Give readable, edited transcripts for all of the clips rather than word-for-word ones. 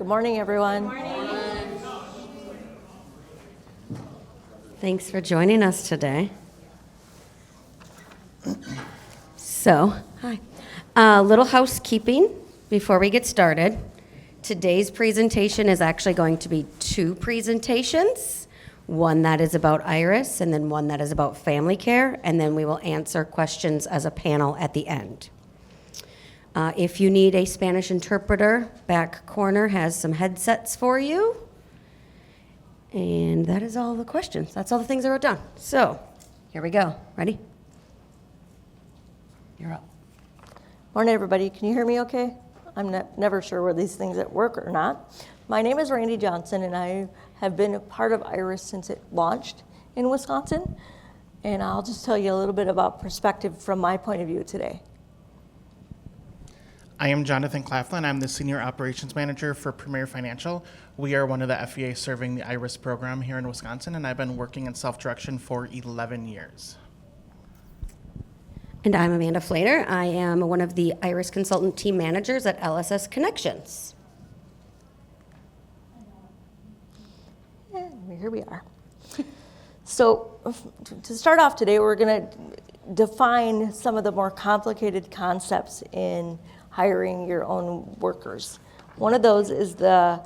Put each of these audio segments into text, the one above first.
Good morning, everyone. Good morning. Thanks for joining us today. So, hi. A little housekeeping before we get started. Today's presentation is actually going to be two presentations. One that is about Iris, and then one that is about family care, and then we will answer questions as a panel at the end. If you need a Spanish interpreter, back corner has some headsets for you. And that is all the questions. That's all the things I wrote down. So, here we go. Ready? You're up. Morning, everybody. Can you hear me okay? I'm never sure where these things at work or not. My name is Randy Johnson, and I have been a part of Iris since it launched in Wisconsin. And I'll just tell you a little bit about perspective from my point of view today. I am Jonathan Claflin. I'm the Senior Operations Manager for Premier Financial. We are one of the FEA serving the IRIS program here in Wisconsin, and I've been working in self-direction for 11 years. And I'm Amanda Flater. I am one of the IRIS consultant team managers at LSS Connections. And here we are. So to start off today, we're going to define some of the more complicated concepts in hiring your own workers. One of those is the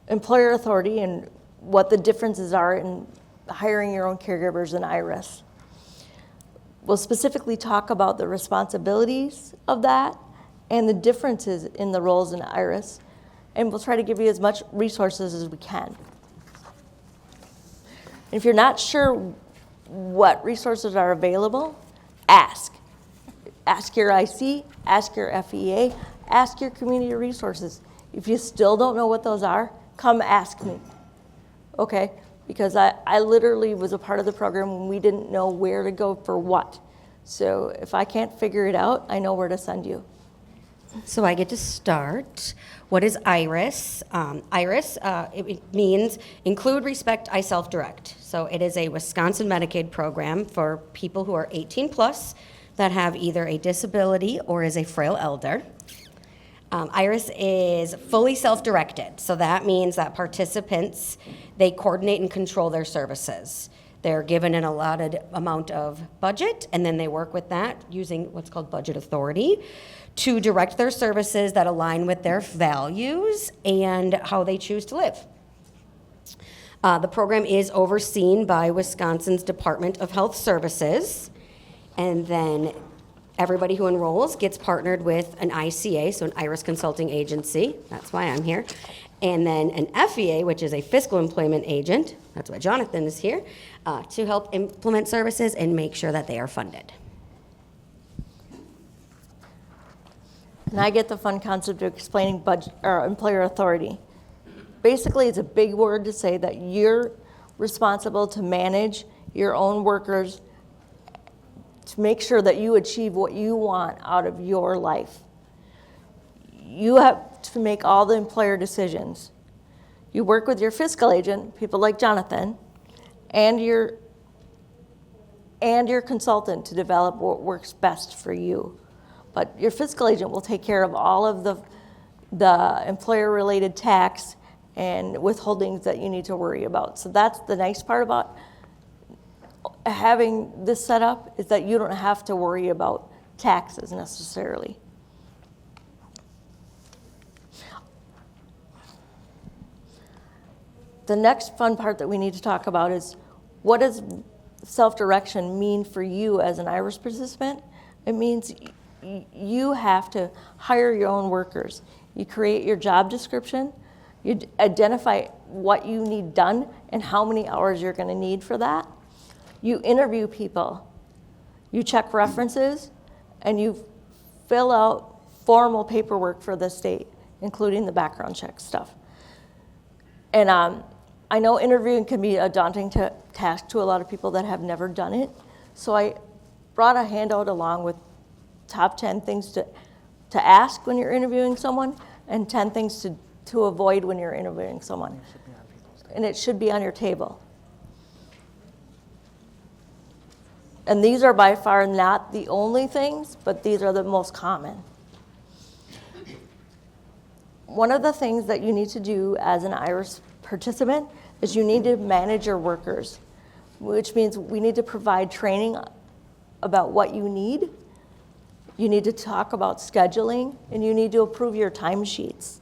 employer authority and what the differences are in hiring your own caregivers in IRIS. We'll specifically talk about the responsibilities of that and the differences in the roles in IRIS, and we'll try to give you as much resources as we can. If you're not sure what resources are available, ask. Ask your IC, ask your FEA, ask your community resources. If you still don't know what those are, come ask me, okay? Because I literally was a part of the program when we didn't know where to go for what. So if I can't figure it out, I know where to send you. So I get to start. What is IRIS? IRIS, it means Include, Respect, I Self-Direct. So it is a Wisconsin Medicaid program for people who are 18 plus that have either a disability or is a frail elder. IRIS is fully self-directed, so that means that participants, they coordinate and control their services. They're given an allotted amount of budget, and then they work with that using what's called budget authority to direct their services that align with their values and how they choose to live. The program is overseen by Wisconsin's Department of Health Services, and then everybody who enrolls gets partnered with an ICA, so an IRIS consulting agency. That's why I'm here. And then an FEA, which is a fiscal employment agent. That's why Jonathan is here, to help implement services and make sure that they are funded. And I get the fun concept of explaining budget or employer authority. Basically, it's a big word to say that you're responsible to manage your own workers to make sure that you achieve what you want out of your life. You have to make all the employer decisions. You work with your fiscal agent, people like Jonathan, and your consultant to develop what works best for you. But your fiscal agent will take care of all of the employer-related tax and withholdings that you need to worry about. So that's the nice part about having this set up, is that you don't have to worry about taxes necessarily. The next fun part that we need to talk about is, what does self-direction mean for you as an IRIS participant? It means you have to hire your own workers. You create your job description, you identify what you need done and how many hours you're going to need for that. You interview people, you check references, and you fill out formal paperwork for the state, including the background check stuff. And I know interviewing can be a daunting task to a lot of people that have never done it. So I brought a handout along with top 10 things to ask when you're interviewing someone and 10 things to avoid when you're interviewing someone. And it should be on your table. And these are by far not the only things, but these are the most common. one of the things that you need to do as an IRIS participant is you need to manage your workers, which means we need to provide training about what you need. You need to talk about scheduling, and you need to approve your timesheets.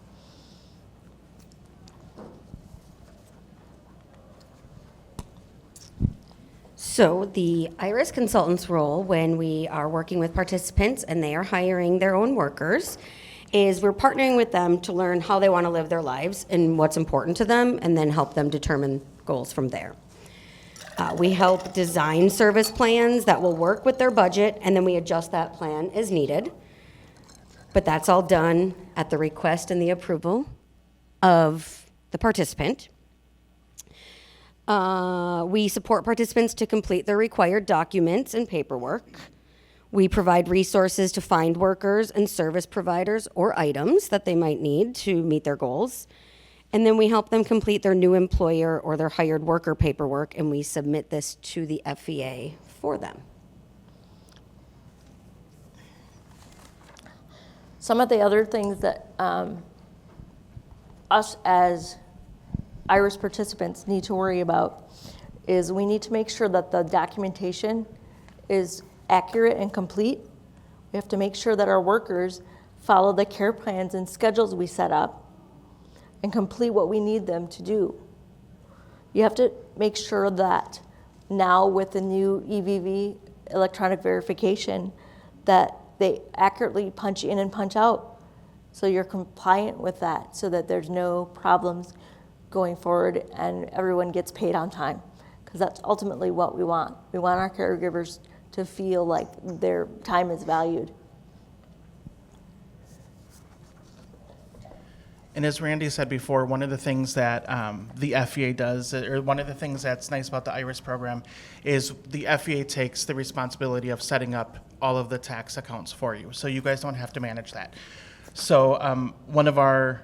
So the IRIS consultant's role when we are working with participants and they are hiring their own workers is we're partnering with them to learn how they want to live their lives and what's important to them, and then help them determine goals from there. We help design service plans that will work with their budget, and then we adjust that plan as needed. But that's all done at the request and the approval of the participant. We support participants to complete their required documents and paperwork. We provide resources to find workers and service providers or items that they might need to meet their goals. And then we help them complete their new employer or their hired worker paperwork, and we submit this to the FEA for them. Some of the other things that us as IRIS participants need to worry about is we need to make sure that the documentation is accurate and complete. We have to make sure that our workers follow the care plans and schedules we set up and complete what we need them to do. You have to make sure that now with the new EVV, electronic verification, that they accurately punch in and punch out, so you're compliant with that, so that there's no problems going forward and everyone gets paid on time, because that's ultimately what we want. We want our caregivers to feel like their time is valued. And as Randy said before, one of the things that the FEA does, or one of the things that's nice about the IRIS program, is the FEA takes the responsibility of setting up all of the tax accounts for you. So you guys don't have to manage that. So one of our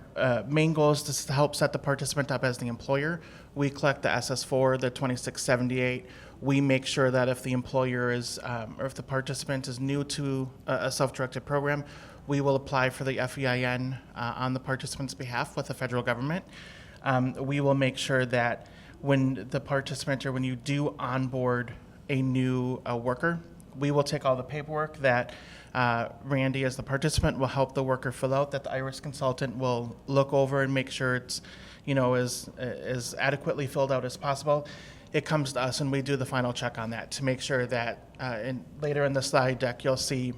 main goals is to help set the participant up as the employer. We collect the SS4, the 2678. We make sure that if the employer is, or if the participant is new to a self-directed program, we will apply for the FEIN on the participant's behalf with the federal government. We will make sure that when the participant, or when you do onboard a new worker, we will take all the paperwork that Randy, as the participant, will help the worker fill out, that the IRIS consultant will look over and make sure it's, as adequately filled out as possible. It comes to us and we do the final check on that to make sure that, and later in the slide deck, you'll see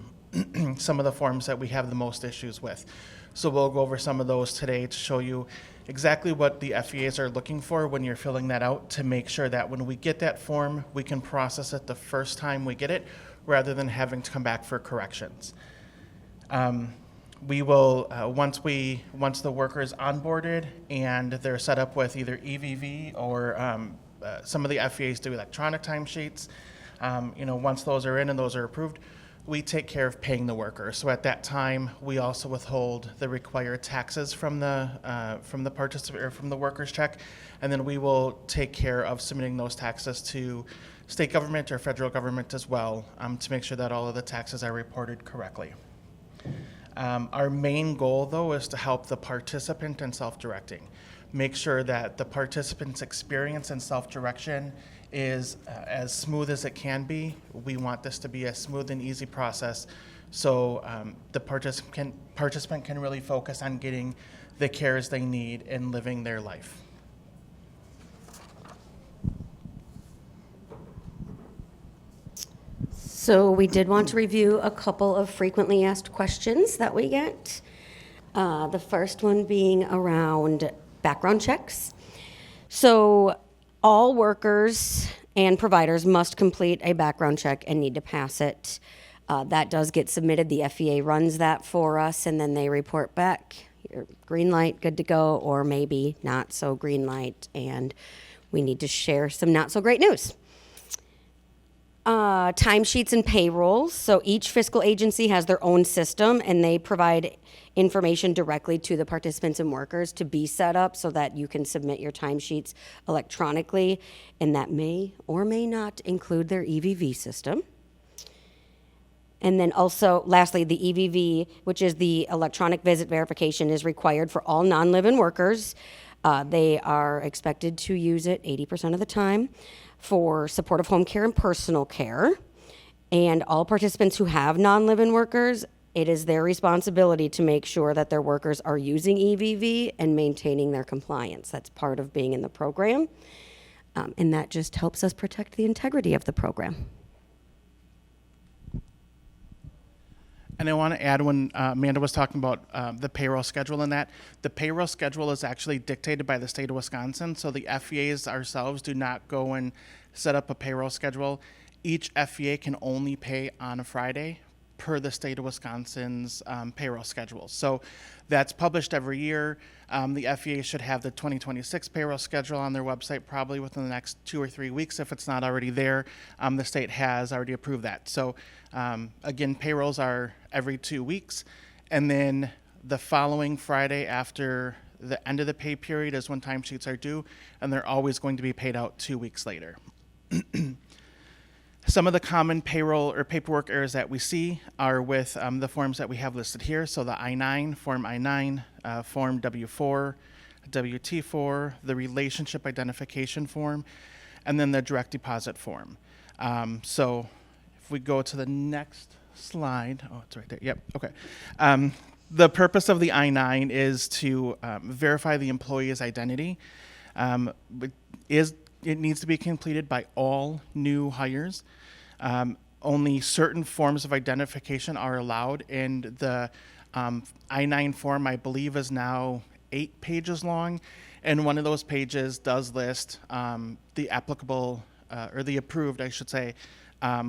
some of the forms that we have the most issues with. So we'll go over some of those today to show you exactly what the FEAs are looking for when you're filling that out, to make sure that when we get that form, we can process it the first time we get it, rather than having to come back for corrections. We will, once the worker is onboarded and they're set up with either EVV or some of the FEAs do electronic timesheets, once those are in and those are approved, we take care of paying the worker. So at that time, we also withhold the required taxes from the participant, or from the worker's check, and then we will take care of submitting those taxes to state government or federal government as well, to make sure that all of the taxes are reported correctly. Our main goal, though, is to help the participant in self-directing. Make sure that the participant's experience in self-direction is as smooth as it can be. We want this to be a smooth and easy process, so the participant can really focus on getting the cares they need and living their life. So we did want to review a couple of frequently asked questions that we get. The first one being around background checks. So all workers and providers must complete a background check and need to pass it. That does get submitted. The FEA runs that for us, and then they report back, you're green light, good to go, or maybe not so green light, and we need to share some not so great news. Timesheets and payrolls. So each fiscal agency has their own system, and they provide information directly to the participants and workers to be set up so that you can submit your timesheets electronically, and that may or may not include their EVV system. And then also, lastly, the EVV, which is the electronic visit verification, is required for all non-live-in workers. They are expected to use it 80% of the time for supportive home care and personal care. And all participants who have non-live-in workers, it is their responsibility to make sure that their workers are using EVV and maintaining their compliance. That's part of being in the program. And that just helps us protect the integrity of the program. And I want to add, when Amanda was talking about the payroll schedule and that, the payroll schedule is actually dictated by the state of Wisconsin. So the FEAs ourselves do not go and set up a payroll schedule. Each FEA can only pay on a Friday per the state of Wisconsin's payroll schedule. So that's published every year. The FEA should have the 2026 payroll schedule on their website probably within the next 2 or 3 weeks. If it's not already there, the state has already approved that. So again, payrolls are every 2 weeks. And then the following Friday after the end of the pay period is when timesheets are due, and they're always going to be paid out 2 weeks later. Some of the common payroll or paperwork errors that we see are with the forms that we have listed here. So the I-9, Form I-9, Form W-4, WT-4, the Relationship Identification Form, and then the Direct Deposit Form. So if we go to the next slide, oh, it's right there. Yep, okay. The purpose of the I-9 is to verify the employee's identity. It needs to be completed by all new hires. Only certain forms of identification are allowed, and the I-9 form, I believe, is now 8 pages long, and one of those pages does list the applicable, or the approved, I should say,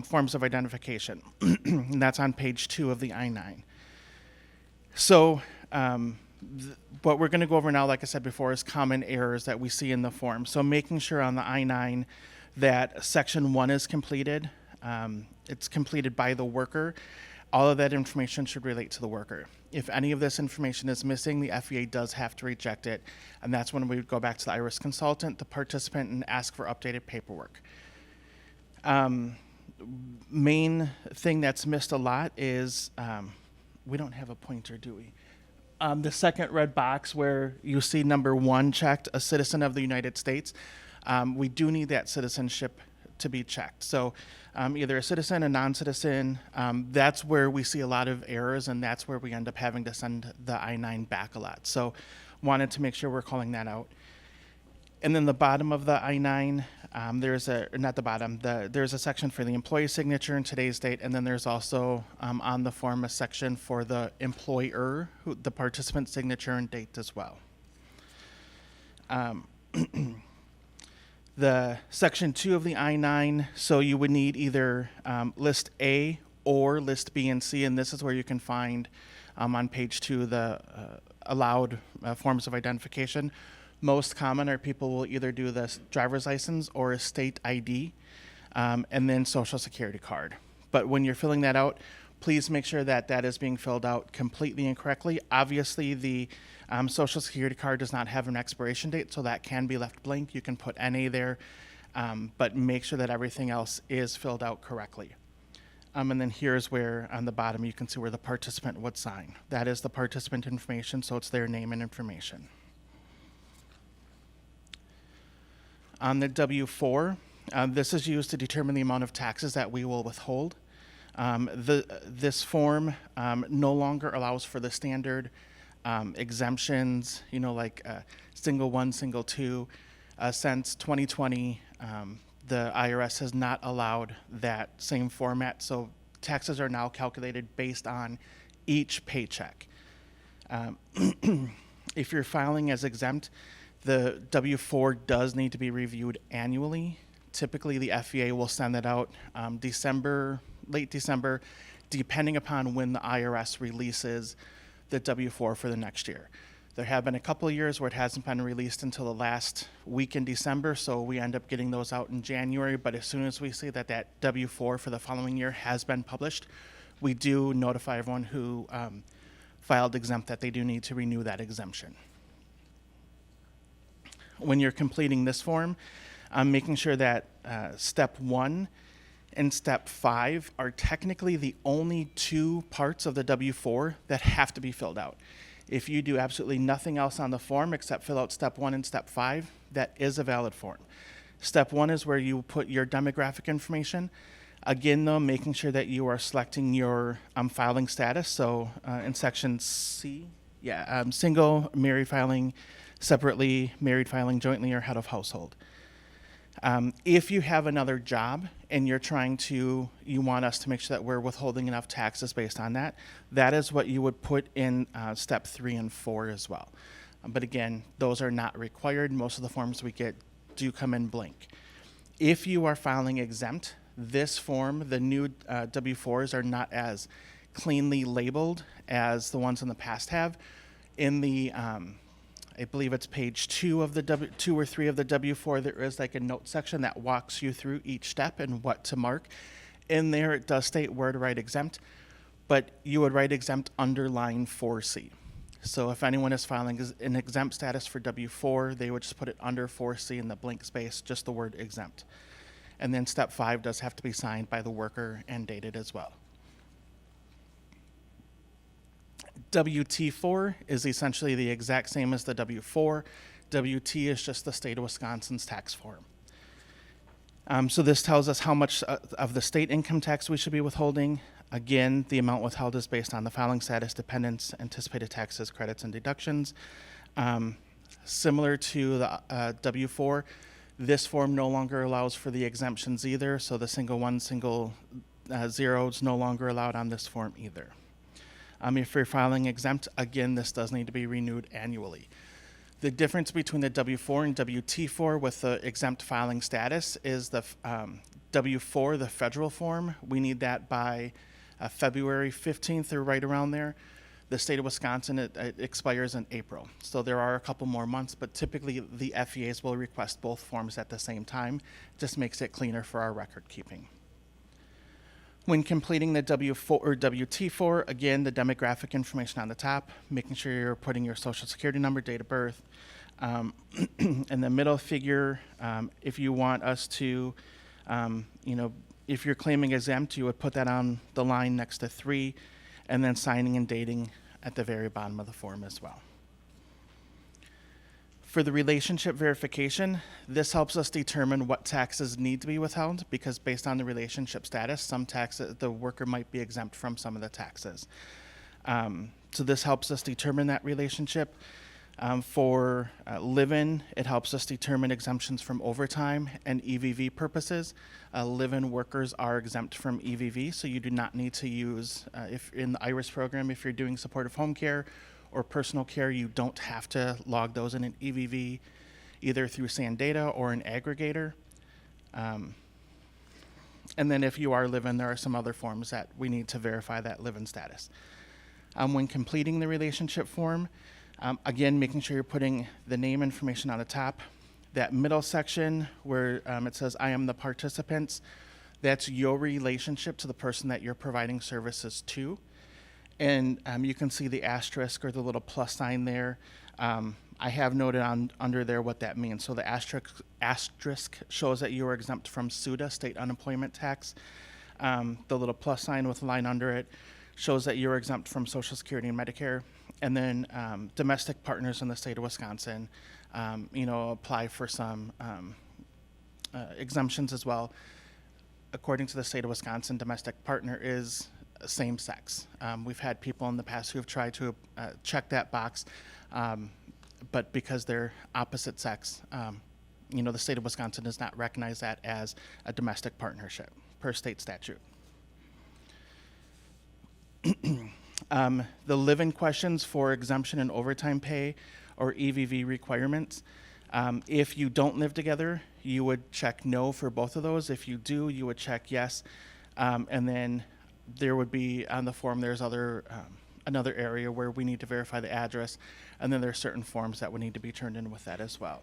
forms of identification. And that's on page 2 of the I-9. So what we're going to go over now, like I said before, is common errors that we see in the form. So making sure on the I-9 that section 1 is completed. It's completed by the worker. All of that information should relate to the worker. If any of this information is missing, the FEA does have to reject it, and that's when we would go back to the IRIS consultant, the participant, and ask for updated paperwork. Main thing that's missed a lot is, we don't have a pointer, do we? The second red box where you see number 1 checked, a citizen of the United States, we do need that citizenship to be checked. So either a citizen, a non-citizen, that's where we see a lot of errors, and that's where we end up having to send the I-9 back a lot. So wanted to make sure we're calling that out. And then the bottom of the I-9, there's a section for the employee signature and today's date, and then there's also on the form a section for the employer, the participant signature and date as well. The section 2 of the I-9, so you would need either list A or list B and C, and this is where you can find on page 2 the allowed forms of identification. Most common are people will either do the driver's license or a state ID, and then social security card. But when you're filling that out, please make sure that that is being filled out completely and correctly. Obviously, the social security card does not have an expiration date, so that can be left blank. You can put NA there, but make sure that everything else is filled out correctly. And then here's where on the bottom you can see where the participant would sign. That is the participant information, so it's their name and information. On the W-4, this is used to determine the amount of taxes that we will withhold. This form no longer allows for the standard exemptions, like single 1, single 2. Since 2020, the IRS has not allowed that same format, so taxes are now calculated based on each paycheck. If you're filing as exempt, the W-4 does need to be reviewed annually. Typically, the FEA will send that out late December, depending upon when the IRS releases the W-4 for the next year. There have been a couple of years where it hasn't been released until the last week in December, so we end up getting those out in January. But as soon as we see that that W-4 for the following year has been published, we do notify everyone who filed exempt that they do need to renew that exemption. When you're completing this form, making sure that step 1 and step 5 are technically the only 2 parts of the W-4 that have to be filled out. If you do absolutely nothing else on the form except fill out step 1 and step 5, that is a valid form. Step 1 is where you put your demographic information. Again, though, making sure that you are selecting your filing status. So in section C, single, married filing, separately, married filing, jointly, or head of household. If you have another job and you want us to make sure that we're withholding enough taxes based on that, that is what you would put in step 3 and 4 as well. But again, those are not required. Most of the forms we get do come in blank. If you are filing exempt, this form, the new W-4s are not as cleanly labeled as the ones in the past have. In the I believe it's page 2 of the 2 or 3 of the W-4, there is like a note section that walks you through each step and what to mark. In there, it does state where to write exempt, but you would write exempt under line 4C. So if anyone is filing an exempt status for W-4, they would just put it under 4C in the blank space, just the word exempt. And then step 5 does have to be signed by the worker and dated as well. WT4 is essentially the exact same as the W-4. WT is just the state of Wisconsin's tax form. So this tells us how much of the state income tax we should be withholding. Again, the amount withheld is based on the filing status, dependents, anticipated taxes, credits, and deductions. Similar to the W-4, this form no longer allows for the exemptions either, so the single 1, single 0 is no longer allowed on this form either. If you're filing exempt, again, this does need to be renewed annually. The difference between the W-4 and WT-4 with the exempt filing status is the W-4, the federal form, we need that by February 15th or right around there. The state of Wisconsin, it expires in April. So there are a couple more months, but typically the FEAs will request both forms at the same time. Just makes it cleaner for our record keeping. When completing the W-4 or WT-4, again, the demographic information on the top, making sure you're putting your social security number, date of birth. In the middle figure, if you want us to, if you're claiming exempt, you would put that on the line next to 3, and then signing and dating at the very bottom of the form as well. For the relationship verification, this helps us determine what taxes need to be withheld, because based on the relationship status, some taxes, the worker might be exempt from some of the taxes. So this helps us determine that relationship. For live-in, it helps us determine exemptions from overtime and EVV purposes. Live-in workers are exempt from EVV, so you do not need to use, if in the IRIS program, if you're doing supportive home care or personal care, you don't have to log those in an EVV, either through SANdata or an aggregator. And then if you are live-in, there are some other forms that we need to verify that live-in status. When completing the relationship form, again, making sure you're putting the name information on the top. That middle section where it says, I am the participants, that's your relationship to the person that you're providing services to. And you can see the asterisk or the little plus sign there. I have noted under there what that means. So the asterisk shows that you are exempt from SUTA, state unemployment tax. The little plus sign with a line under it shows that you're exempt from Social Security and Medicare. And then domestic partners in the state of Wisconsin, apply for some exemptions as well. According to the state of Wisconsin, domestic partner is same sex. We've had people in the past who have tried to check that box, but because they're opposite sex, the state of Wisconsin does not recognize that as a domestic partnership per state statute. The live-in questions for exemption and overtime pay or EVV requirements. If you don't live together, you would check no for both of those. If you do, you would check yes. And then there would be on the form, there's another area where we need to verify the address. And then there's certain forms that would need to be turned in with that as well.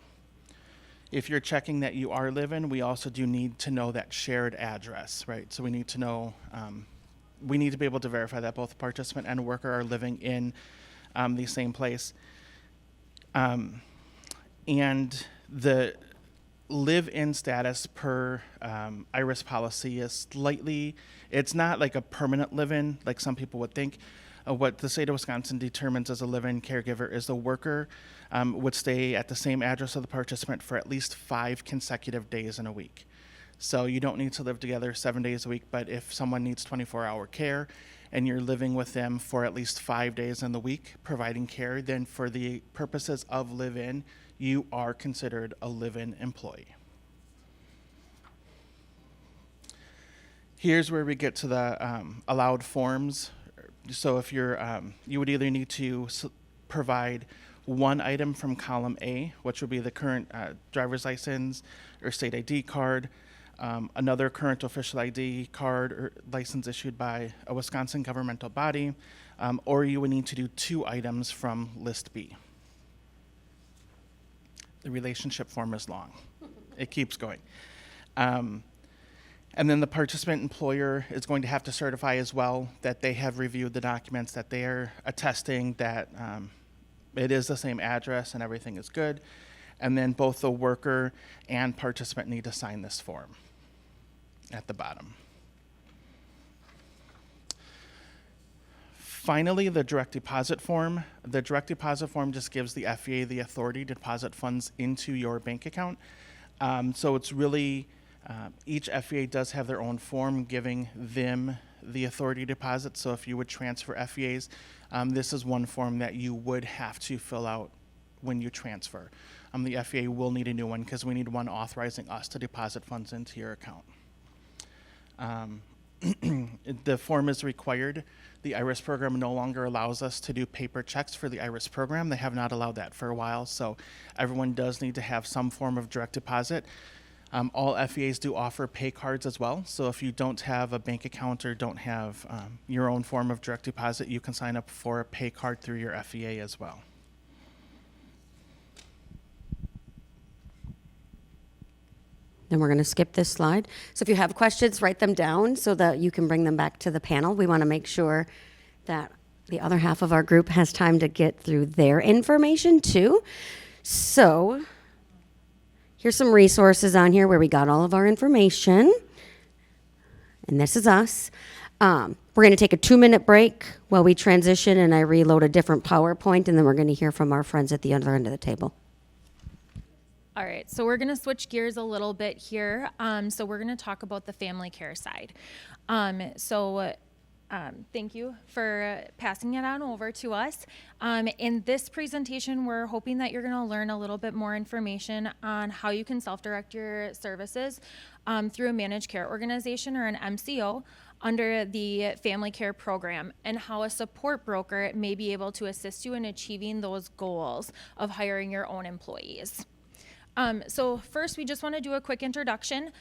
If you're checking that you are live-in, we also do need to know that shared address, right? So we need to know, we need to be able to verify that both participant and worker are living in the same place. And live-in status per IRIS policy is slightly, it's not like a permanent live-in like some people would think. What the state of Wisconsin determines as a live-in caregiver is the worker would stay at the same address of the participant for at least 5 consecutive days in a week. So you don't need to live together 7 days a week, but if someone needs 24-hour care and you're living with them for at least 5 days in the week providing care, then for the purposes of live-in, you are considered a live-in employee. Here's where we get to the allowed forms. So if you're, you would either need to provide one item from column A, which would be the current driver's license or state ID card, another current official ID card or license issued by a Wisconsin governmental body, or you would need to do 2 items from list B. The relationship form is long. It keeps going. And then the participant employer is going to have to certify as well that they have reviewed the documents, that they are attesting that it is the same address and everything is good. And then both the worker and participant need to sign this form at the bottom. Finally, the direct deposit form. The direct deposit form just gives the FEA the authority to deposit funds into your bank account. So it's really, each FEA does have their own form giving them the authority to deposit. So if you would transfer FEAs, this is one form that you would have to fill out when you transfer. The FEA will need a new one because we need one authorizing us to deposit funds into your account. The form is required. The IRIS program no longer allows us to do paper checks for the IRIS program. They have not allowed that for a while, so everyone does need to have some form of direct deposit. All FEAs do offer pay cards as well, so if you don't have a bank account or don't have your own form of direct deposit, you can sign up for a pay card through your FEA as well. Then we're going to skip this slide. So if you have questions, write them down so that you can bring them back to the panel. We want to make sure that the other half of our group has time to get through their information too. So here's some resources on here where we got all of our information. And this is us. We're going to take a 2-minute break while we transition and I reload a different PowerPoint, and then we're going to hear from our friends at the other end of the table. All right, so we're going to switch gears a little bit here. So we're going to talk about the family care side. Thank you for passing it on over to us. In this presentation, we're hoping that you're going to learn a little bit more information on how you can self-direct your services through a managed care organization or an MCO under the family care program, and how a support broker may be able to assist you in achieving those goals of hiring your own employees. So first, we just want to do a quick introduction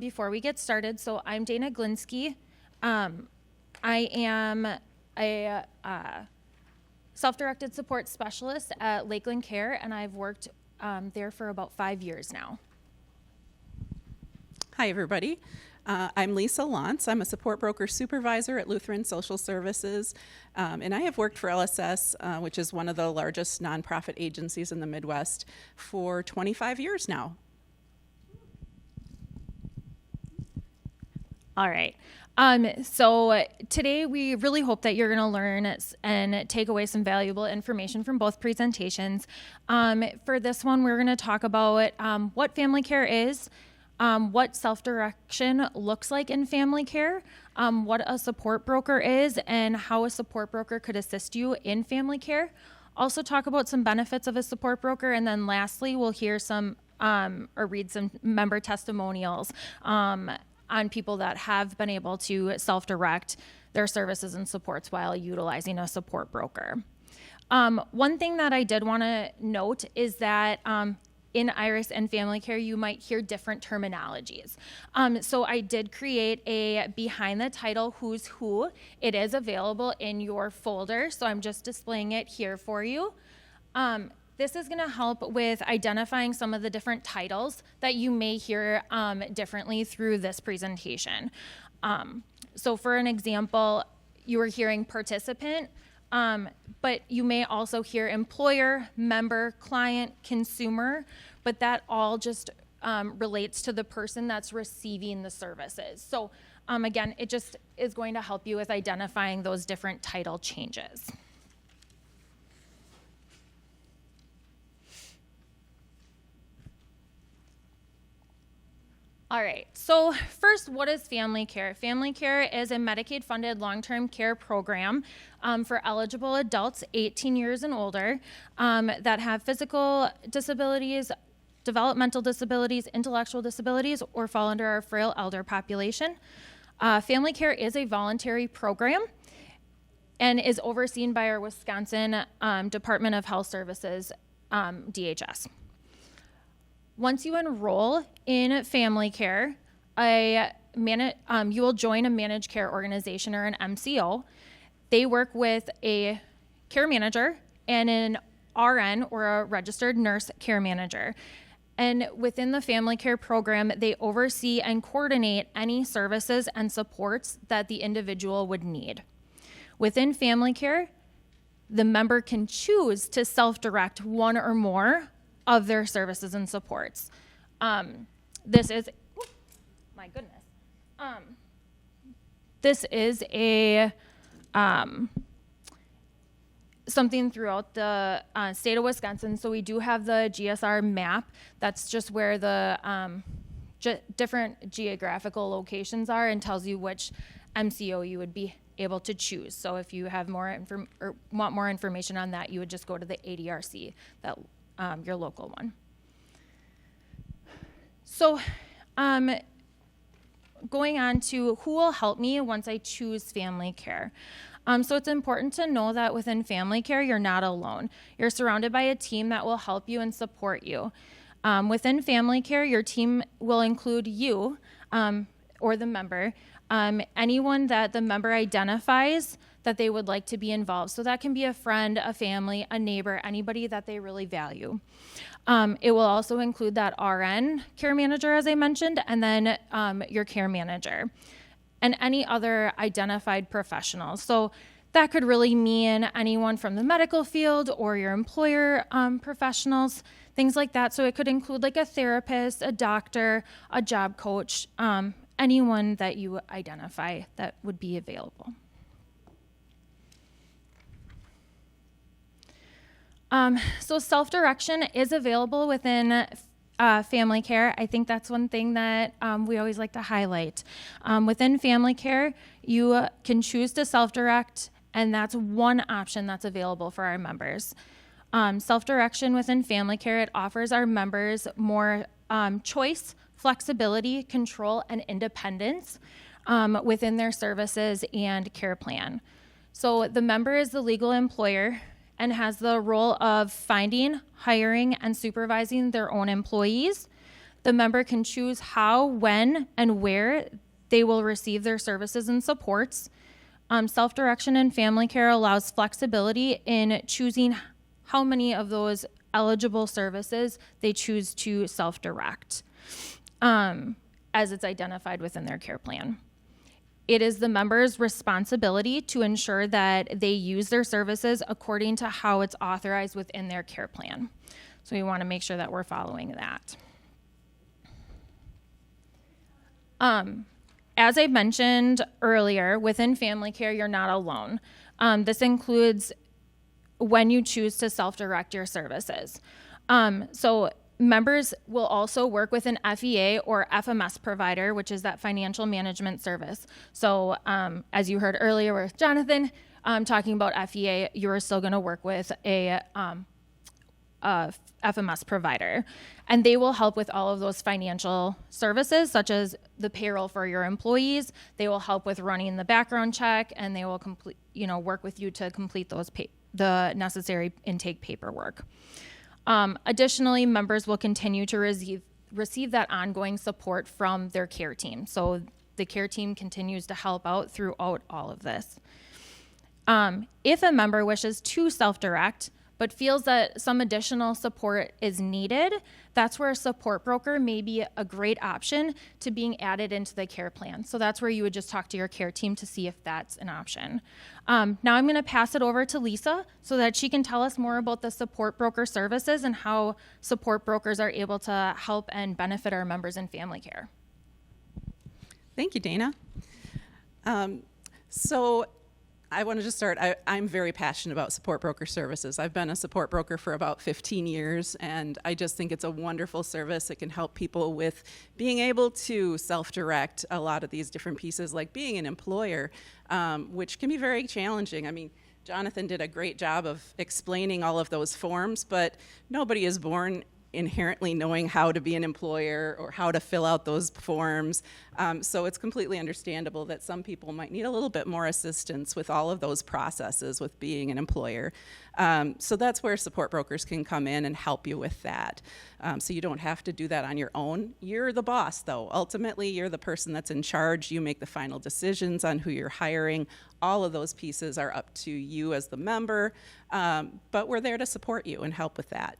before we get started. So I'm Dana Glinsky. I am a self-directed support specialist at Lakeland Care, and I've worked there for about 5 years now. Hi, everybody. I'm Lisa Lantz. I'm a support broker supervisor at Lutheran Social Services, and I have worked for LSS, which is one of the largest nonprofit agencies in the Midwest, for 25 years now. All right. So today we really hope that you're going to learn and take away some valuable information from both presentations. For this one, we're going to talk about what family care is, what self-direction looks like in family care, what a support broker is, and how a support broker could assist you in family care. Also talk about some benefits of a support broker, and then lastly, we'll hear some or read some member testimonials on people that have been able to self-direct their services and supports while utilizing a support broker. One thing that I did want to note is that in IRIS and family care, you might hear different terminologies. So I did create a behind the title Who's Who. It is available in your folder, so I'm just displaying it here for you. This is going to help with identifying some of the different titles that you may hear differently through this presentation. So for an example, you are hearing participant, but you may also hear employer, member, client, consumer, but that all just relates to the person that's receiving the services. So again, it just is going to help you with identifying those different title changes. All right, so first, what is family care? Family care is a Medicaid-funded long-term care program for eligible adults 18 years and older that have physical disabilities, developmental disabilities, intellectual disabilities, or fall under our frail elder population. Family care is a voluntary program and is overseen by our Wisconsin Department of Health Services, DHS. Once you enroll in family care, you will join a managed care organization or an MCO. They work with a care manager and an RN or a registered nurse care manager. And within the family care program, they oversee and coordinate any services and supports that the individual would need. Within family care, the member can choose to self-direct one or more of their services and supports. This is, my goodness. This is a something throughout the state of Wisconsin. So we do have the GSR map. That's just where the different geographical locations are and tells you which MCO you would be able to choose. So if you have more or want more information on that, you would just go to the ADRC, that your local one. So going on to who will help me once I choose family care. So it's important to know that within family care, you're not alone. You're surrounded by a team that will help you and support you. Within family care, your team will include you or the member, anyone that the member identifies that they would like to be involved. So that can be a friend, a family, a neighbor, anybody that they really value. It will also include that RN care manager, as I mentioned, and then your care manager and any other identified professionals. So that could really mean anyone from the medical field or your employer professionals, things like that. So it could include like a therapist, a doctor, a job coach, anyone that you identify that would be available. So self-direction is available within family care. I think that's one thing that we always like to highlight. Within family care, you can choose to self-direct, and that's one option that's available for our members. Self-direction within family care, it offers our members more choice, flexibility, control, and independence within their services and care plan. So the member is the legal employer and has the role of finding, hiring, and supervising their own employees. The member can choose how, when, and where they will receive their services and supports. Self-direction in family care allows flexibility in choosing how many of those eligible services they choose to self-direct, as it's identified within their care plan. It is the member's responsibility to ensure that they use their services according to how it's authorized within their care plan. So we want to make sure that we're following that. As I mentioned earlier, within family care, you're not alone. This includes when you choose to self-direct your services. So members will also work with an FEA or FMS provider, which is that financial management service. So as you heard earlier with Jonathan talking about FEA, you're still going to work with a FMS provider. And they will help with all of those financial services, such as the payroll for your employees. They will help with running the background check, and they will work with you to complete those the necessary intake paperwork. Additionally, members will continue to receive that ongoing support from their care team. So the care team continues to help out throughout all of this. If a member wishes to self-direct, but feels that some additional support is needed, that's where a support broker may be a great option to being added into the care plan. So that's where you would just talk to your care team to see if that's an option. Now I'm going to pass it over to Lisa so that she can tell us more about the support broker services and how support brokers are able to help and benefit our members in family care. Thank you, Dana. So I want to just start. I'm very passionate about support broker services. I've been a support broker for about 15 years, and I just think it's a wonderful service. It can help people with being able to self-direct a lot of these different pieces, like being an employer, which can be very challenging. I mean, Jonathan did a great job of explaining all of those forms, but nobody is born inherently knowing how to be an employer or how to fill out those forms. So it's completely understandable that some people might need a little bit more assistance with all of those processes with being an employer. So that's where support brokers can come in and help you with that. So you don't have to do that on your own. You're the boss, though. Ultimately, you're the person that's in charge. You make the final decisions on who you're hiring. All of those pieces are up to you as the member, but we're there to support you and help with that.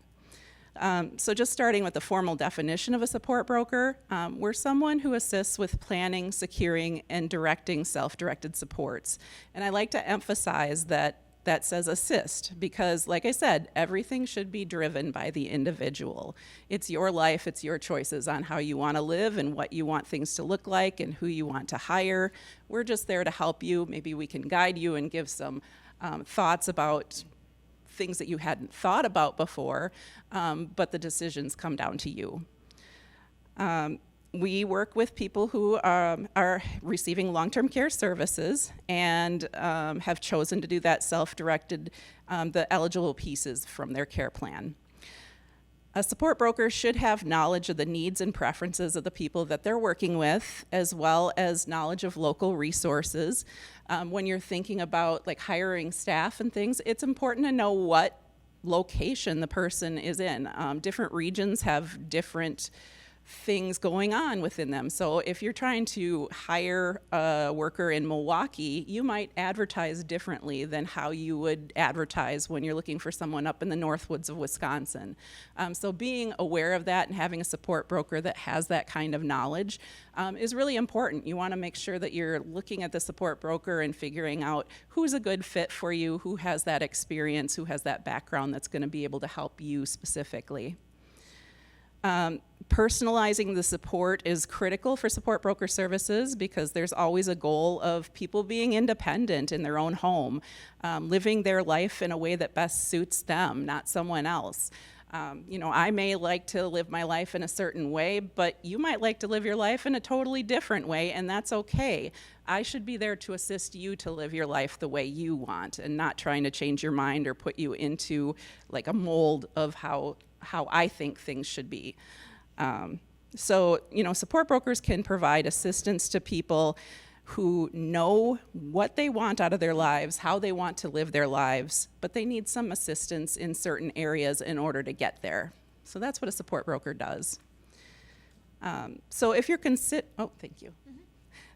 So just starting with the formal definition of a support broker, we're someone who assists with planning, securing, and directing self-directed supports. And I like to emphasize that says assist because, like I said, everything should be driven by the individual. It's your life, it's your choices on how you want to live and what you want things to look like and who you want to hire. We're just there to help you. Maybe we can guide you and give some thoughts about things that you hadn't thought about before, but the decisions come down to you. We work with people who are receiving long-term care services and have chosen to do that self-directed, the eligible pieces from their care plan. A support broker should have knowledge of the needs and preferences of the people that they're working with, as well as knowledge of local resources. When you're thinking about like hiring staff and things, it's important to know what location the person is in. Different regions have different things going on within them. So if you're trying to hire a worker in Milwaukee, you might advertise differently than how you would advertise when you're looking for someone up in the Northwoods of Wisconsin. So being aware of that and having a support broker that has that kind of knowledge is really important. You want to make sure that you're looking at the support broker and figuring out who's a good fit for you, who has that experience, who has that background that's going to be able to help you specifically. Personalizing the support is critical for support broker services because there's always a goal of people being independent in their own home, living their life in a way that best suits them, not someone else. I may like to live my life in a certain way, but you might like to live your life in a totally different way, and that's okay. I should be there to assist you to live your life the way you want and not trying to change your mind or put you into like a mold of how I think things should be. So support brokers can provide assistance to people who know what they want out of their lives, how they want to live their lives, but they need some assistance in certain areas in order to get there. So that's what a support broker does. So if you're thank you.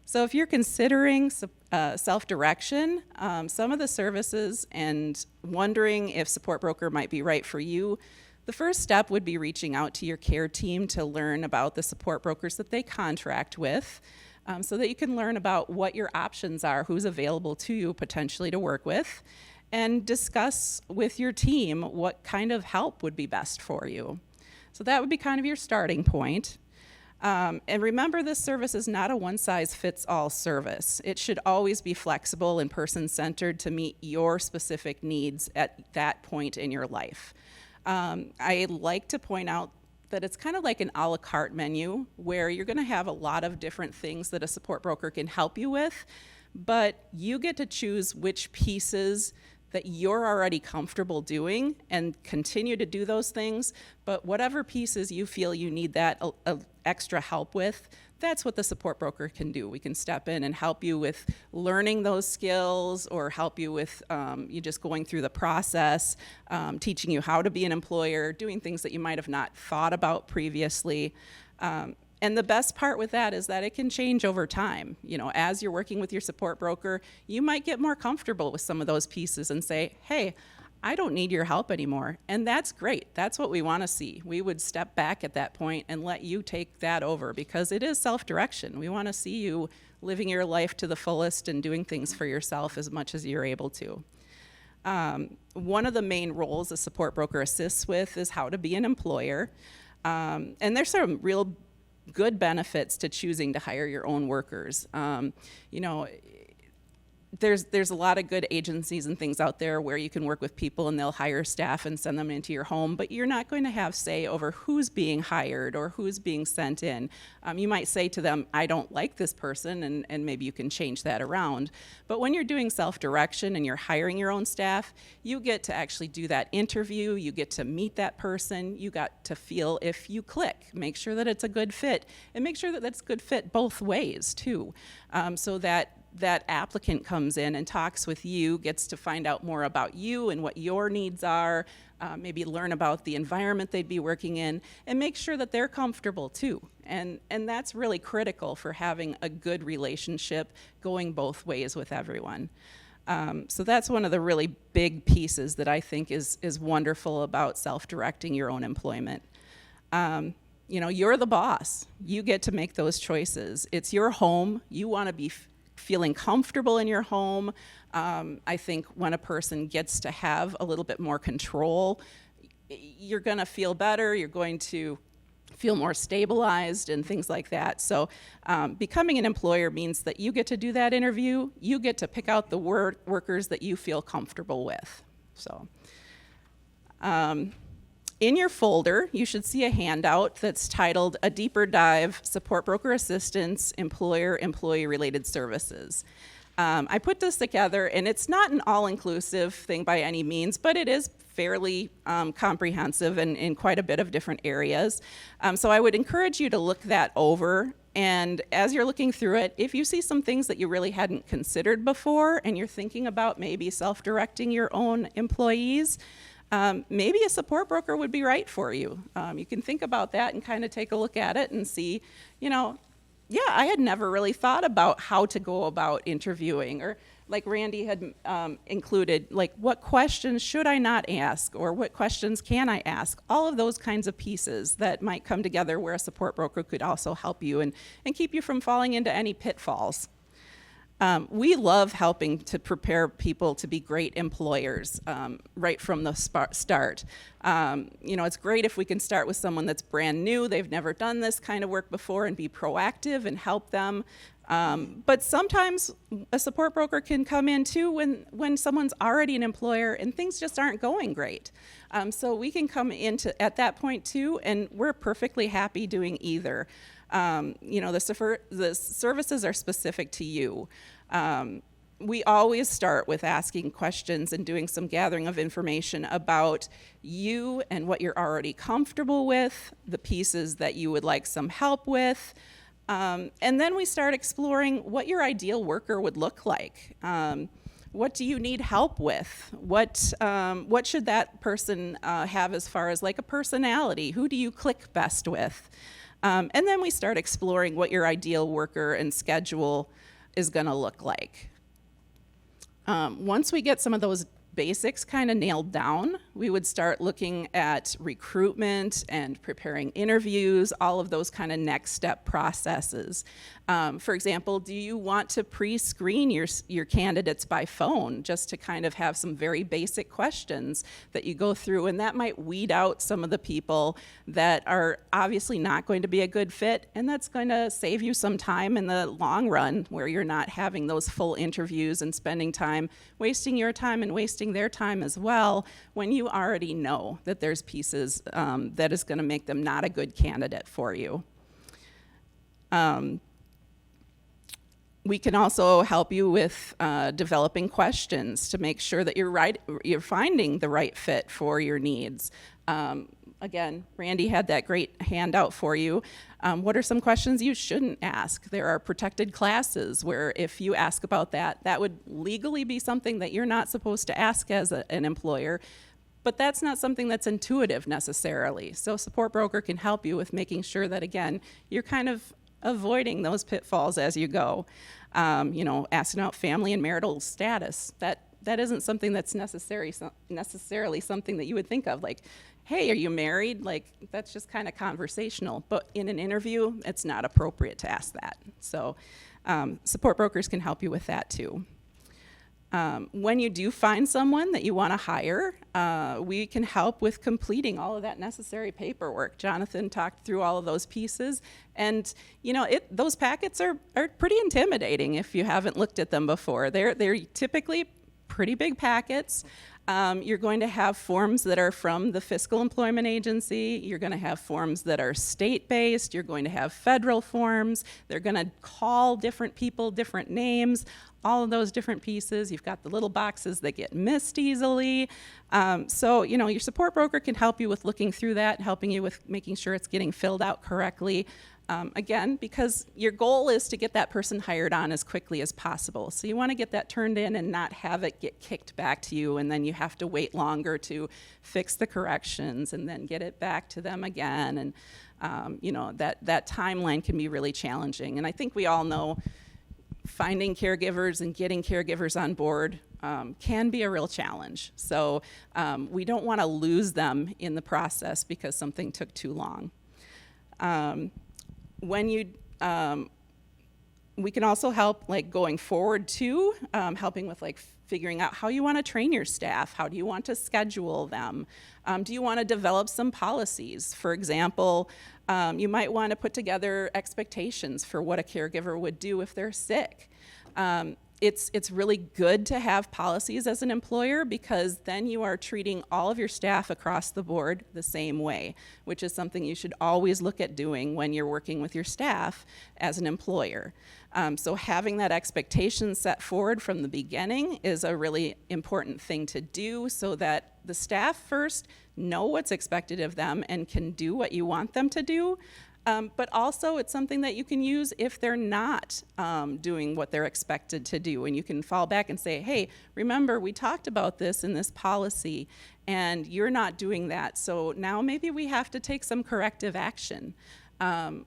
So if you're considering self-direction, some of the services and wondering if support broker might be right for you, the first step would be reaching out to your care team to learn about the support brokers that they contract with, so that you can learn about what your options are, who's available to you potentially to work with, and discuss with your team what kind of help would be best for you. So that would be kind of your starting point. And remember, this service is not a one-size-fits-all service. It should always be flexible and person-centered to meet your specific needs at that point in your life. I like to point out that it's kind of like an a la carte menu where you're going to have a lot of different things that a support broker can help you with, but you get to choose which pieces that you're already comfortable doing and continue to do those things, but whatever pieces you feel you need that extra help with, that's what the support broker can do. We can step in and help you with learning those skills or help you with you just going through the process, teaching you how to be an employer, doing things that you might have not thought about previously. And the best part with that is that it can change over time. As you're working with your support broker, you might get more comfortable with some of those pieces and say, hey, I don't need your help anymore. And that's great. That's what we want to see. We would step back at that point and let you take that over, because it is self-direction. We want to see you living your life to the fullest and doing things for yourself as much as you're able to. One of the main roles a support broker assists with is how to be an employer. And there's some real good benefits to choosing to hire your own workers. You know, there's a lot of good agencies and things out there where you can work with people and they'll hire staff and send them into your home, but you're not going to have say over who's being hired or who's being sent in. You might say to them, I don't like this person, and maybe you can change that around. But when you're doing self-direction and you're hiring your own staff, you get to actually do that interview, you get to meet that person, you got to feel if you click, make sure that it's a good fit, and make sure that that's a good fit both ways too, so that applicant comes in and talks with you, gets to find out more about you and what your needs are, maybe learn about the environment they'd be working in, and make sure that they're comfortable too. And that's really critical for having a good relationship going both ways with everyone. So that's one of the really big pieces that I think is wonderful about self-directing your own employment. You know, you're the boss. You get to make those choices. It's your home. You want to be feeling comfortable in your home. I think when a person gets to have a little bit more control, you're going to feel better, you're going to feel more stabilized and things like that. So becoming an employer means that you get to do that interview, you get to pick out the workers that you feel comfortable with. So in your folder, you should see a handout that's titled A Deeper Dive, Support Broker Assistance, Employer-Employee Related Services. I put this together, and it's not an all-inclusive thing by any means, but it is fairly comprehensive and in quite a bit of different areas. So I would encourage you to look that over, and as you're looking through it, if you see some things that you really hadn't considered before, and you're thinking about maybe self-directing your own employees, maybe a support broker would be right for you. You can think about that and kind of take a look at it and see, you know, yeah, I had never really thought about how to go about interviewing, or like Randy had included, like what questions should I not ask, or what questions can I ask? All of those kinds of pieces that might come together where a support broker could also help you and keep you from falling into any pitfalls. We love helping to prepare people to be great employers right from the start. You know, it's great if we can start with someone that's brand new, they've never done this kind of work before, and be proactive and help them. But sometimes a support broker can come in too when someone's already an employer and things just aren't going great. So we can come into at that point too, and we're perfectly happy doing either. You know, the services are specific to you. We always start with asking questions and doing some gathering of information about you and what you're already comfortable with, the pieces that you would like some help with, and then we start exploring what your ideal worker would look like. What do you need help with? What should that person have as far as like a personality? Who do you click best with? And then we start exploring what your ideal worker and schedule is going to look like. Once we get some of those basics kind of nailed down, we would start looking at recruitment and preparing interviews, all of those kind of next step processes. For example, do you want to pre-screen your candidates by phone just to kind of have some very basic questions that you go through, and that might weed out some of the people that are obviously not going to be a good fit, and that's going to save you some time in the long run where you're not having those full interviews and spending time wasting your time and wasting their time as well when you already know that there's pieces that is going to make them not a good candidate for you. We can also help you with developing questions to make sure that you're finding the right fit for your needs. Again, Randy had that great handout for you. What are some questions you shouldn't ask? There are protected classes where if you ask about that, that would legally be something that you're not supposed to ask as an employer, but that's not something that's intuitive necessarily. So support broker can help you with making sure that, again, you're kind of avoiding those pitfalls as you go. You know, asking out family and marital status, that isn't something that's necessarily something that you would think of, like, hey, are you married? Like, that's just kind of conversational. But in an interview, it's not appropriate to ask that. So support brokers can help you with that too. When you do find someone that you want to hire, we can help with completing all of that necessary paperwork. Jonathan talked through all of those pieces, and those packets are pretty intimidating if you haven't looked at them before. They're typically pretty big packets. You're going to have forms that are from the Fiscal Employment Agency. You're going to have forms that are state-based. You're going to have federal forms. They're going to call different people different names, all of those different pieces. You've got the little boxes that get missed easily. So, your support broker can help you with looking through that, helping you with making sure it's getting filled out correctly. Again, because your goal is to get that person hired on as quickly as possible. So you want to get that turned in and not have it get kicked back to you, and then you have to wait longer to fix the corrections and then get it back to them again. And, that timeline can be really challenging. And I think we all know finding caregivers and getting caregivers on board can be a real challenge. So we don't want to lose them in the process because something took too long. We can also help going forward too, helping with figuring out how you want to train your staff. How do you want to schedule them? Do you want to develop some policies? For example, you might want to put together expectations for what a caregiver would do if they're sick. It's really good to have policies as an employer, because then you are treating all of your staff across the board the same way, which is something you should always look at doing when you're working with your staff as an employer. So having that expectation set forward from the beginning is a really important thing to do, so that the staff first know what's expected of them and can do what you want them to do. But also it's something that you can use if they're not doing what they're expected to do. And you can fall back and say, hey, remember, we talked about this in this policy, and you're not doing that. So now maybe we have to take some corrective action,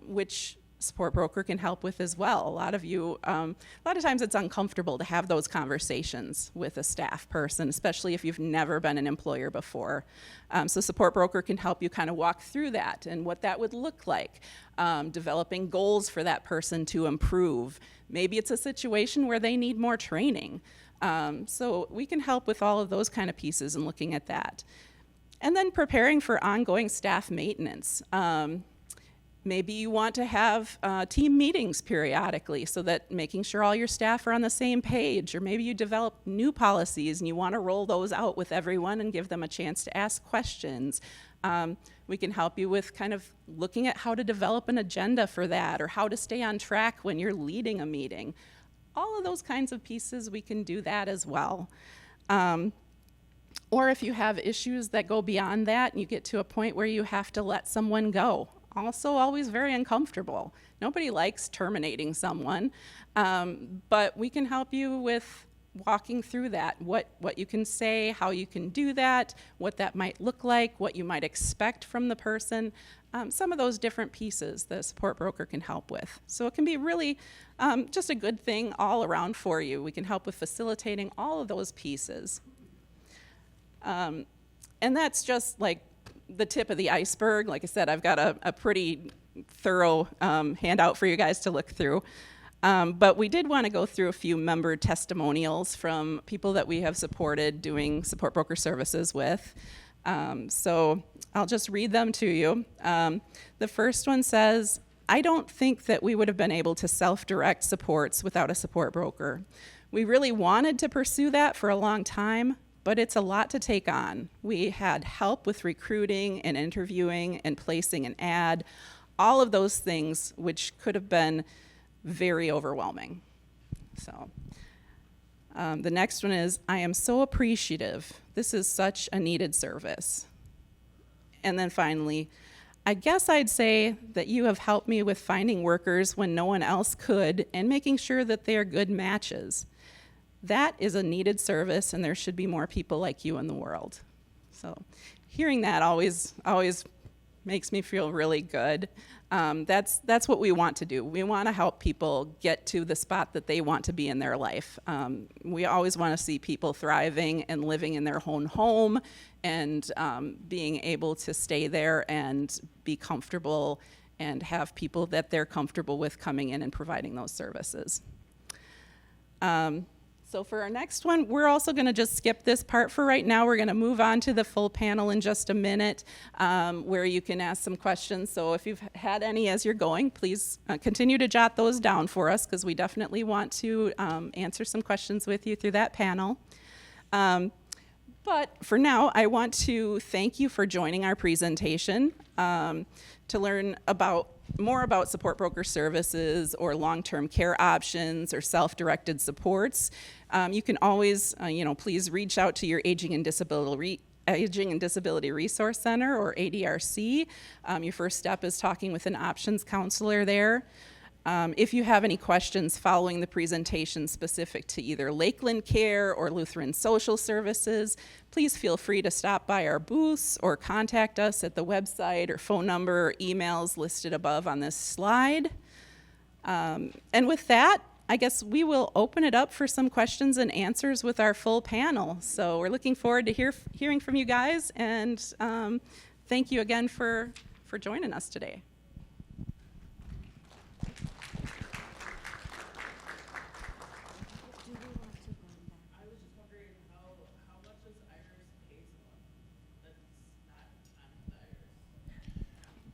which support broker can help with as well. A lot of times it's uncomfortable to have those conversations with a staff person, especially if you've never been an employer before. So support broker can help you kind of walk through that and what that would look like, developing goals for that person to improve. Maybe it's a situation where they need more training. So we can help with all of those kind of pieces and looking at that. And then preparing for ongoing staff maintenance. Maybe you want to have team meetings periodically, so that making sure all your staff are on the same page. Or maybe you develop new policies and you want to roll those out with everyone and give them a chance to ask questions. We can help you with kind of looking at how to develop an agenda for that, or how to stay on track when you're leading a meeting. All of those kinds of pieces, we can do that as well. Or if you have issues that go beyond that and you get to a point where you have to let someone go. Also always very uncomfortable. Nobody likes terminating someone, but we can help you with walking through that, what you can say, how you can do that, what that might look like, what you might expect from the person, some of those different pieces the support broker can help with. So it can be really just a good thing all around for you. We can help with facilitating all of those pieces. And that's just the tip of the iceberg. Like I said, I've got a pretty thorough handout for you guys to look through. But we did want to go through a few member testimonials from people that we have supported doing support broker services with. So I'll just read them to you. The first one says, I don't think that we would have been able to self-direct supports without a support broker. We really wanted to pursue that for a long time, but it's a lot to take on. We had help with recruiting and interviewing and placing an ad, all of those things, which could have been very overwhelming. So the next one is, I am so appreciative. This is such a needed service. And then finally, I guess I'd say that you have helped me with finding workers when no one else could and making sure that they are good matches. That is a needed service, and there should be more people like you in the world. So hearing that always makes me feel really good. That's what we want to do. We want to help people get to the spot that they want to be in their life. We always want to see people thriving and living in their own home and being able to stay there and be comfortable and have people that they're comfortable with coming in and providing those services. So for our next one, we're also going to just skip this part for right now. We're going to move on to the full panel in just a minute, where you can ask some questions. So if you've had any as you're going, please continue to jot those down for us, because we definitely want to answer some questions with you through that panel. But for now, I want to thank you for joining our presentation. To learn more about support broker services or long-term care options or self-directed supports, you can always, please reach out to your Aging and Disability Resource Center, or ADRC. Your first step is talking with an options counselor there. If you have any questions following the presentation specific to either Lakeland Care or Lutheran Social Services, please feel free to stop by our booths or contact us at the website or phone number or emails listed above on this slide. And with that, I guess we will open it up for some questions and answers with our full panel. So we're looking forward to hearing from you guys, and thank you again for joining us today.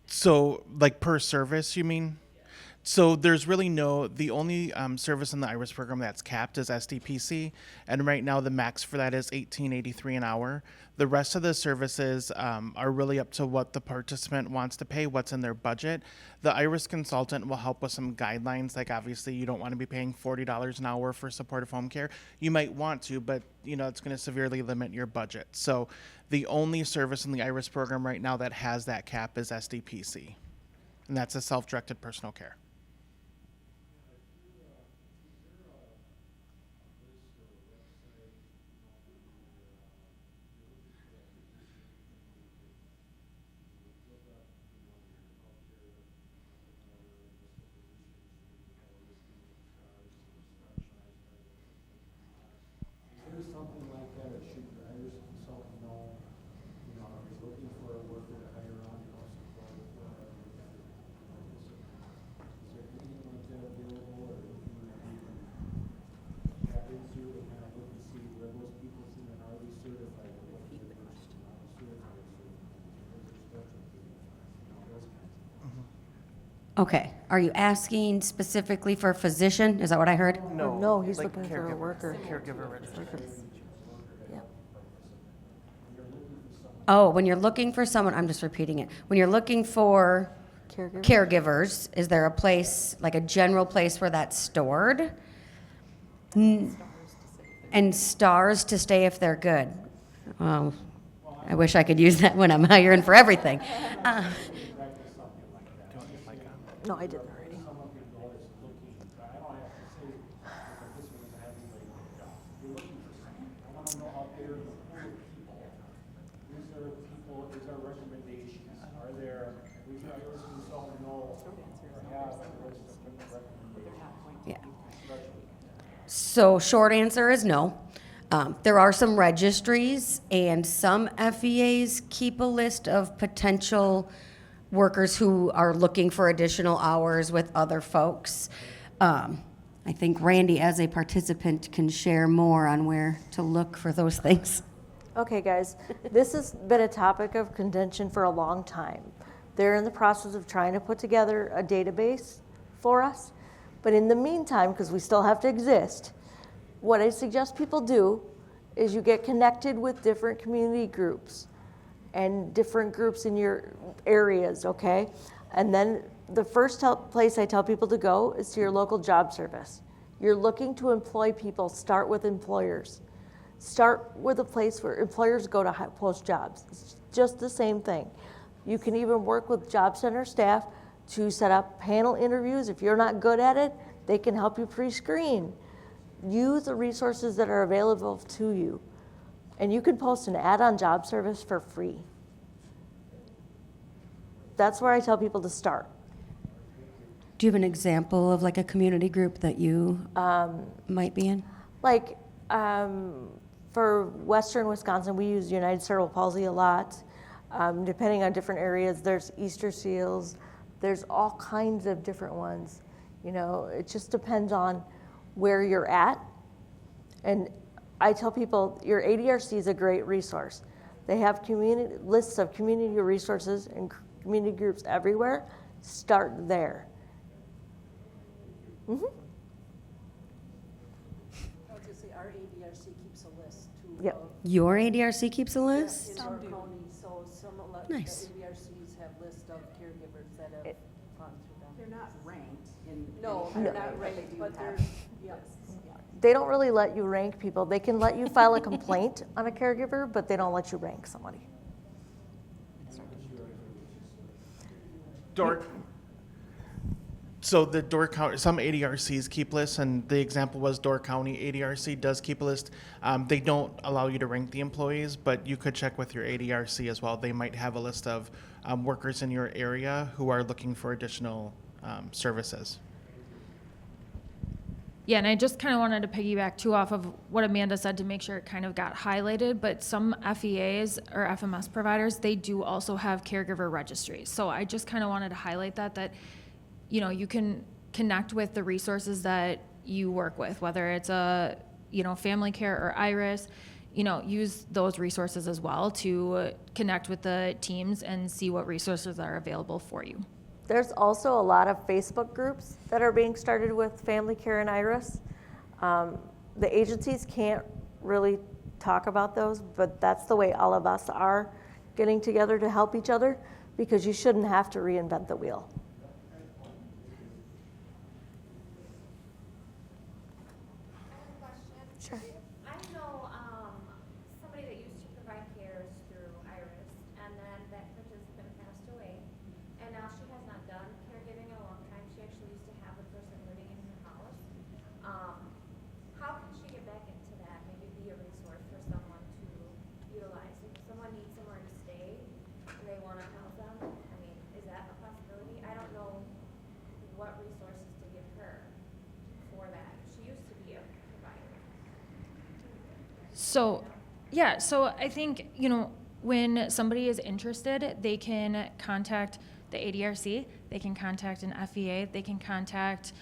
So, like per service, you mean? So there's really the only service in the IRIS program that's capped is SDPC, and right now the max for that is $18.83 an hour. The rest of the services are really up to what the participant wants to pay, what's in their budget. The IRIS consultant will help with some guidelines, like obviously you don't want to be paying $40 an hour for supportive home care. You might want to, but it's going to severely limit your budget. So the only service in the IRIS program right now that has that cap is SDPC, and that's a self-directed personal care. Something like that, or should your IRIS consultant know, if you're looking for a worker to hire on, support, is there anything like that available, or anything that we can tap into to kind of look and see where those people seem, and are they certified, or what is their person, are they certified, so what is their specialty, those kinds of things. Okay, are you asking specifically for a physician? Is that what I heard? No, he's looking for a worker. Caregiver registration. Yeah. Oh, when you're looking for someone, I'm just repeating it. When you're looking for caregivers, is there a place, like a general place where that's stored? And stars to stay if they're good. Oh, I wish I could use that when I'm hiring for everything. No, I didn't already. Someone can go that's looking, but I don't have to say, if this one doesn't have anybody to look up. You're looking for someone, I want to know out there in the pool of people, is there recommendations? Are there, we try to listen to someone know, or have a list of recommendations? Yeah. So short answer is no. There are some registries, and some FEAs keep a list of potential workers who are looking for additional hours with other folks. I think Randy, as a participant, can share more on where to look for those things. Okay, guys, this has been a topic of contention for a long time. They're in the process of trying to put together a database for us. But in the meantime, because we still have to exist, what I suggest people do is you get connected with different community groups and different groups in your areas, okay? And then the first place I tell people to go is to your local job service. You're looking to employ people, start with employers. Start with a place where employers go to post jobs. It's just the same thing. You can even work with job center staff to set up panel interviews. If you're not good at it, they can help you pre-screen. Use the resources that are available to you. And you can post an ad on job service for free. that's where I tell people to start. Do you have an example of like a community group that you might be in? Like, for Western Wisconsin, we use United Cerebral Palsy a lot. Depending on different areas, there's Easter Seals, there's all kinds of different ones. You know, it just depends on where you're at. And I tell people, your ADRC is a great resource. They have lists of community resources and community groups everywhere. Start there. Mm-hmm. I was gonna say, our ADRC keeps a list too. Yep. of- Your ADRC keeps a list? In our county, so some Nice. ADRCs have list of caregivers that have gone through them. They're not ranked in. No, any they're way, not they ranked, do but have they're, yes. They don't really let you rank people. They can let you file a complaint on a caregiver, but they don't let you rank somebody. So the Door County, some ADRCs keep lists, and the example was Door County ADRC does keep a list. They don't allow you to rank the employees, but you could check with your ADRC as well. They might have a list of workers in your area who are looking for additional services. Yeah, and I just kind of wanted to piggyback too off of what Amanda said to make sure it kind of got highlighted, but some FEAs or FMS providers, they do also have caregiver registries. So I just kind of wanted to highlight that, you know, you can connect with the resources that you work with, whether it's a, you know, Family Care or Iris, you know, use those resources as well to connect with the teams and see what resources are available for you. There's also a lot of Facebook groups that are being started with Family Care and Iris. The agencies can't really talk about those, but that's the way all of us are getting together to help each other, because you shouldn't have to reinvent the wheel. Sure. I know somebody that used to provide care through Iris, and then that participant passed away, and now she has not done caregiving in a long time. She actually used to have the person living in her house. How can she get back into that? Maybe be a resource for someone to utilize. If someone needs somewhere to stay and they want to house them, I mean, is that a possibility? I don't know what resources to give her for that. She used to be a provider. So, yeah, so I think, you know, when somebody is interested, they can contact the ADRC, they can contact an FEA, they can contact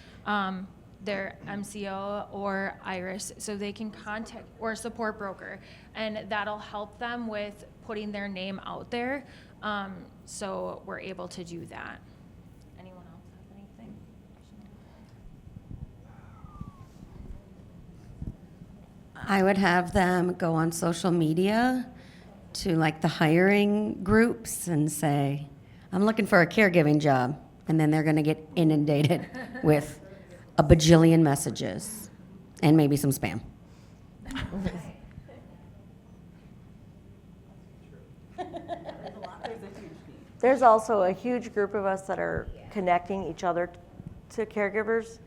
their MCO or Iris, so they can contact, or a support broker, and that'll help them with putting their name out there. So we're able to do that. Anyone else have anything? I would have them go on social media to like the hiring groups and say, I'm looking for a caregiving job. And then they're going to get inundated with a bajillion messages and maybe some spam. There's also a huge group of us that are connecting each other to caregivers.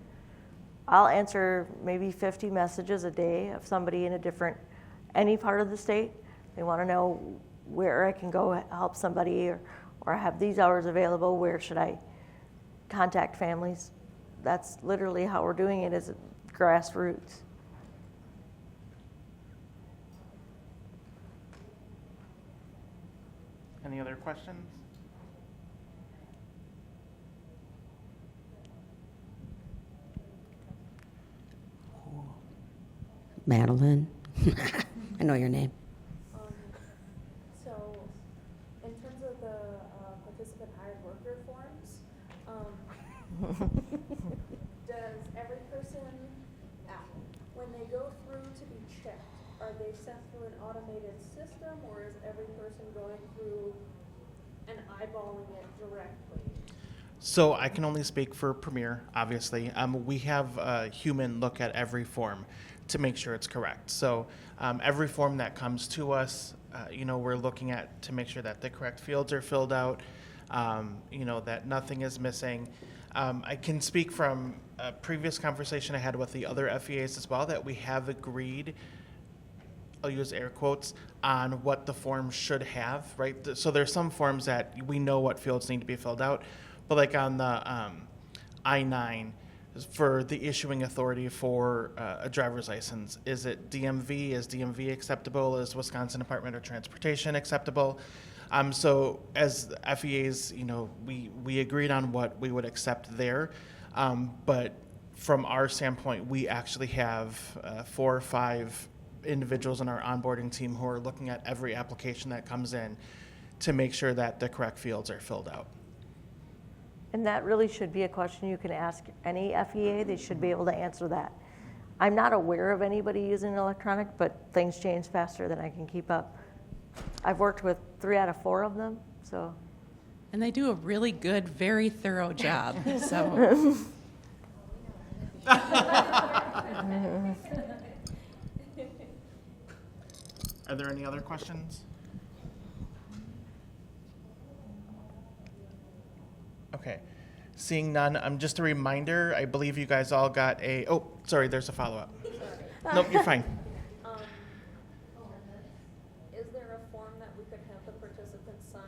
I'll answer maybe 50 messages a day of somebody in any part of the state. They want to know where I can go help somebody, or I have these hours available, where should I contact families. That's literally how we're doing it, is grassroots. Any other questions? Madeline, I know your name. So, in terms of the participant hired worker forms, does every person, when they go through to be checked, are they sent through an automated system, or is every person going through and eyeballing it directly? So I can only speak for Premier, obviously. We have a human look at every form to make sure it's correct. So every form that comes to us, we're looking at to make sure that the correct fields are filled out, that nothing is missing. I can speak from a previous conversation I had with the other FEAs as well, that we have agreed I'll use air quotes, on what the form should have, right? So there's some forms that we know what fields need to be filled out, but like on the I-9, for the issuing authority for a driver's license, is it DMV? Is DMV acceptable? Is Wisconsin Department of Transportation acceptable? So as FEAs, we agreed on what we would accept there, but from our standpoint, we actually have 4 or 5 individuals in our onboarding team who are looking at every application that comes in to make sure that the correct fields are filled out. And that really should be a question you can ask any FEA. They should be able to answer that. I'm not aware of anybody using electronic, but things change faster than I can keep up. I've worked with 3 out of 4 of them, so. And they do a really good, very thorough job. So Are there any other questions? Okay. Seeing none, just a reminder, I believe you guys all got oh, sorry, there's a follow-up. Nope, you're fine. Is there a form that we could have the participants sign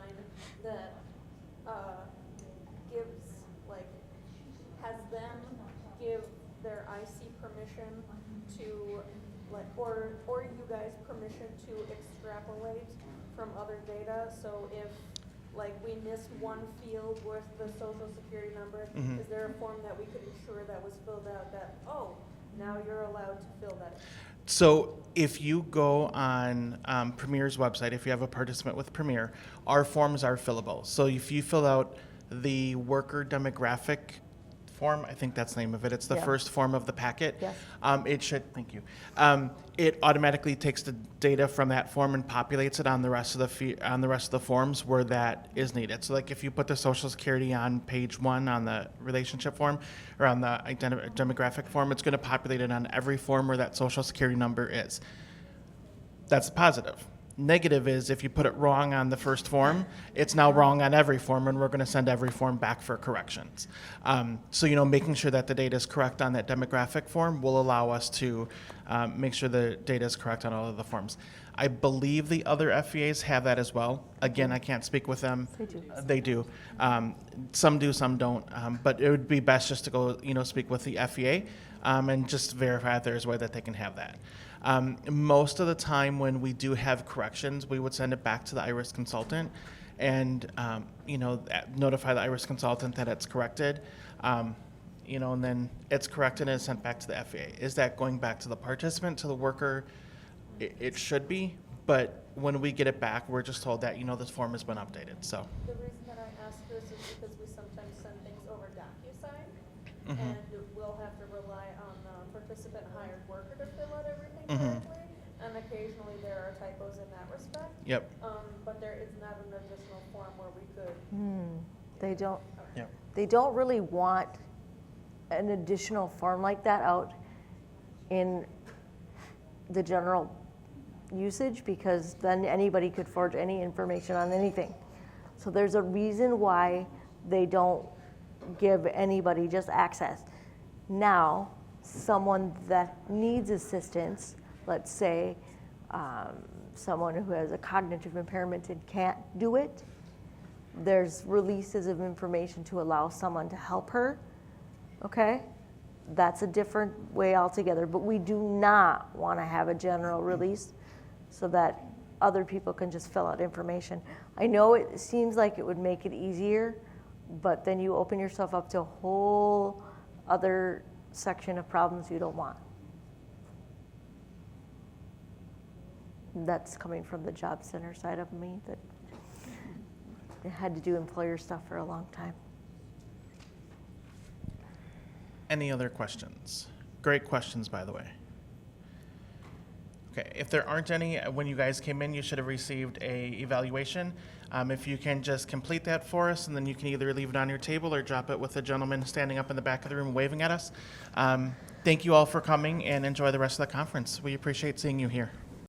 that gives, has them give their IC permission to, or you guys permission to extrapolate from other data? So if, we missed one field with the social security number, is there a form that we could ensure that was filled out that, now you're allowed to fill that in? So if you go on Premier's website, if you have a participant with Premier, our forms are fillable. So if you fill out the worker demographic form, I think that's the name of it. It's the Yeah. first form of the packet. Yes. It should, thank you. It automatically takes the data from that form and populates it on the rest of the forms where that is needed. So like if you put the Social Security on page 1 on the relationship form or on the demographic form, it's going to populate it on every form where that Social Security number is. That's positive. Negative is if you put it wrong on the first form, it's now wrong on every form, and we're going to send every form back for corrections. So, making sure that the data is correct on that demographic form will allow us to make sure the data is correct on all of the forms. I believe the other FEAs have that as well. Again, I can't speak with them. They do. Some do, some don't. But it would be best just to go, speak with the FEA and just verify if there's a way that they can have that. Most of the time when we do have corrections, we would send it back to the IRIS consultant and, notify the IRIS consultant that it's corrected, and then it's corrected and it's sent back to the FEA. Is that going back to the participant, to the worker? It should be, but when we get it back, we're just told that, this form has been updated, so. The reason that I ask this is because we sometimes send things over DocuSign, and we'll have to rely on the participant hired worker to fill out everything correctly, and occasionally there are typos in that respect. Yep. But there is not an additional form where we could. They don't. Yep. They don't really want an additional form like that out in the general usage, because then anybody could forge any information on anything. So there's a reason why they don't give anybody just access. Now, someone that needs assistance, let's say someone who has a cognitive impairment and can't do it, there's releases of information to allow someone to help her, okay? That's a different way altogether, but we do not want to have a general release so that other people can just fill out information. I know it seems like it would make it easier, but then you open yourself up to a whole other section of problems you don't want. That's coming from the job center side of me that had to do employer stuff for a long time. Any other questions? Great questions, by the way. Okay, if there aren't any, when you guys came in, you should have received a evaluation. If you can just complete that for us, and then you can either leave it on your table or drop it with the gentleman standing up in the back of the room waving at us. Thank you all for coming, and enjoy the rest of the conference. We appreciate seeing you here.